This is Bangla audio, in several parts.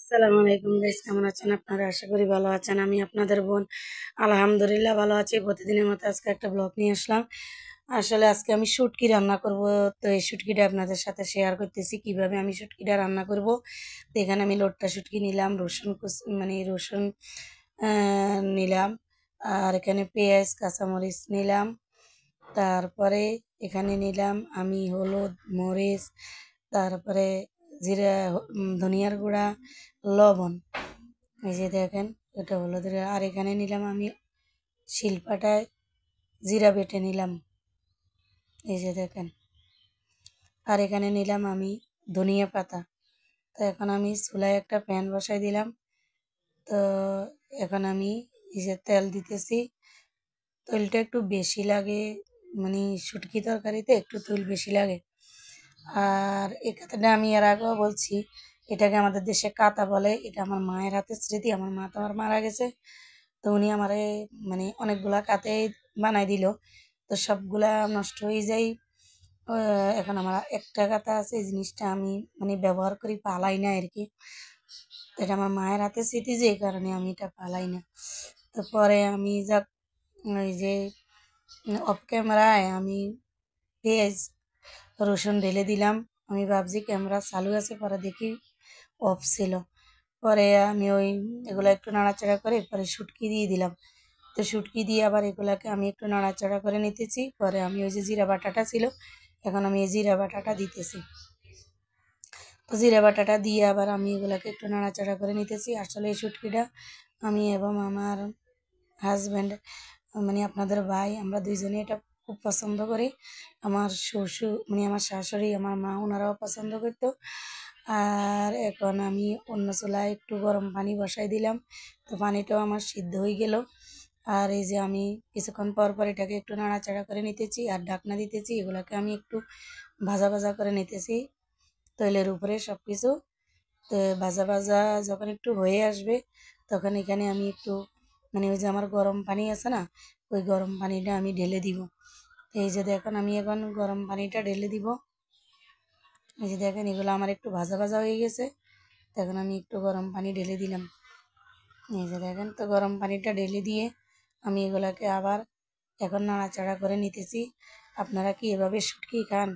আসসালামু আলাইকুম গাইস, কেমন আছেন আপনারা? আশা করি ভালো আছেন। আমি আপনাদের বোন আলহামদুলিল্লাহ ভালো আছি। প্রতিদিনের মতো আজকে একটা ব্লগ নিয়ে আসলাম। আসলে আজকে আমি শুটকি রান্না করব। তো এই শুটকিটা আপনাদের সাথে শেয়ার করতেছি কিভাবে আমি শুটকিটা রান্না করব। তো এখানে আমি লোটটা শুটকি নিলাম, রসুন মানে রসুন নিলাম, আর এখানে পেঁয়াজ কাঁচামরিচ নিলাম। তারপরে এখানে নিলাম আমি হলুদ, মরিচ, তারপরে জিরা, ধনিয়ার গুঁড়া, লবণ। এই যে দেখেন, এটা হলুদের। আর এখানে নিলাম আমি শিলপাটায় জিরা বেটে নিলাম, এই যে দেখেন। আর এখানে নিলাম আমি ধনিয়া পাতা। তো এখন আমি চুলায় একটা প্যান বসাই দিলাম। তো এখন আমি এই যে তেল দিতেছি। তেলটা একটু বেশি লাগে, মানে শুটকি তরকারিতে একটু তেল বেশি লাগে। আর এই কথাটা আমি এর আগেও বলছি, এটাকে আমাদের দেশে কাতা বলে। এটা আমার মায়ের হাতের স্মৃতি। আমার মা তো আমার মারা গেছে, তো উনি আমারে মানে অনেকগুলা কাতে বানাই দিল। তো সবগুলা নষ্ট হয়ে যায়। এখন আমার একটা কাতা আছে, এই জিনিসটা আমি মানে ব্যবহার করি, পালাই না আর কি। এটা আমার মায়ের হাতে স্মৃতি, যে এই কারণে আমি এটা পালাই না। তো পরে আমি যাক, ওই যে অফ ক্যামেরায় আমি পেঁয়াজ রসুন ঢেলে দিলাম। আমি ভাবছি ক্যামেরা চালু আছে, পরে দেখি অফ ছিল। পরে আমি ওই এগুলো একটু নাড়াচাড়া করে পরে শুটকি দিয়ে দিলাম। তো শুটকি দিয়ে আবার এগুলাকে আমি একটু নাড়াচাড়া করে নিতেছি। পরে আমি ওই যে জিরা বাটাটা ছিল, এখন আমি এই জিরা বাটাটা দিতেছি। তো জিরা বাটাটা দিয়ে আবার আমি এগুলাকে একটু নাড়াচাড়া করে নিতেছি। আসলে এই শুটকিটা আমি এবং আমার হাজব্যান্ড, মানে আপনাদের ভাই, আমরা দুইজনে এটা খুব পছন্দ করি। আমার শ্বশুর মানে আমার শাশুড়ি, আমার মা, ওনারাও পছন্দ করতো। আর এখন আমি অন্য চুলায় একটু গরম পানি বসাই দিলাম। তো পানিটাও আমার সিদ্ধ হয়ে গেল। আর এই যে আমি কিছুক্ষণ পর পর এটাকে একটু নাড়াচাড়া করে নিতেছি আর ঢাকনা দিতেছি। এগুলোকে আমি একটু ভাজা ভাজা করে নিতেছি তেলের উপরে সব কিছু। তো ভাজা ভাজা যখন একটু হয়ে আসবে, তখন এখানে আমি একটু মানে ওই যে আমার গরম পানি আছে না, ওই গরম পানিটা আমি ঢেলে দিব। তো এই যে দেখেন, আমি এখন গরম পানিটা ঢেলে দিব। এই যে দেখেন, এগুলো আমার একটু ভাজা ভাজা হয়ে গেছে। তো এখন আমি একটু গরম পানি ঢেলে দিলাম। এই যে দেখেন, তো গরম পানিটা ঢেলে দিয়ে আমি এগুলাকে আবার এখন নাড়াচাড়া করে নিতেছি। আপনারা কি এভাবে শুটকি খান?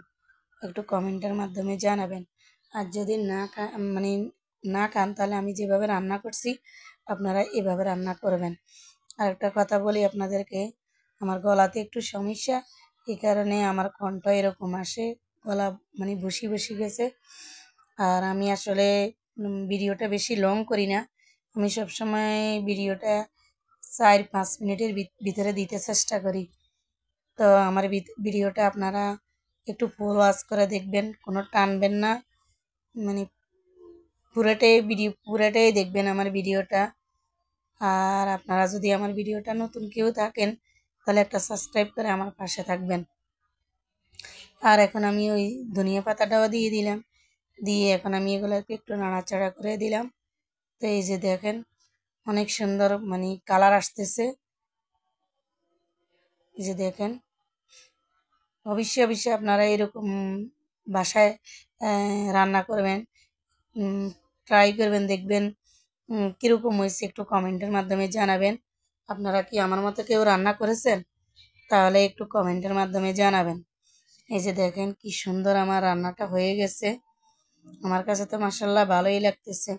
একটু কমেন্টের মাধ্যমে জানাবেন। আর যদি না মানে না খান, তাহলে আমি যেভাবে রান্না করছি আপনারা এভাবে রান্না করবেন। আর একটা কথা বলি আপনাদেরকে, আমার গলাতে একটু সমস্যা, এই কারণে আমার কণ্ঠ এরকম আসে, গলা মানে বসি বসি গেছে। আর আমি আসলে ভিডিওটা বেশি লং করি না। আমি সবসময় ভিডিওটা 4-5 মিনিটের ভিতরে দিতে চেষ্টা করি। তো আমার ভিডিওটা আপনারা একটু ফুল ওয়াচ করে দেখবেন, কোনো টানবেন না, মানে পুরোটাই দেখবেন আমার ভিডিওটা। আর আপনারা যদি আমার ভিডিওটা নতুন কেউ থাকেন, তাহলে একটা সাবস্ক্রাইব করে আমার পাশে থাকবেন। আর এখন আমি ওই ধনিয়া পাতাটাও দিয়ে দিলাম। দিয়ে এখন আমি এগুলোকে একটু নাড়াচাড়া করে দিলাম। তো এই যে দেখেন, অনেক সুন্দর মানে কালার আসতেছে। এই যে দেখেন, অবশ্যই অবশ্যই আপনারা এরকম বাসায় রান্না করবেন, ট্রাই করবেন, দেখবেন কীরকম হয়েছে, একটু কমেন্টের মাধ্যমে জানাবেন। আপনারা কি আমার মতো কেউ রান্না করেছেন? তাহলে একটু কমেন্টের মাধ্যমে জানাবেন। এই যে দেখেন কি সুন্দর আমার রান্নাটা হয়ে গেছে। আমার কাছে তো মাসাল্লাহ ভালোই লাগতেছে।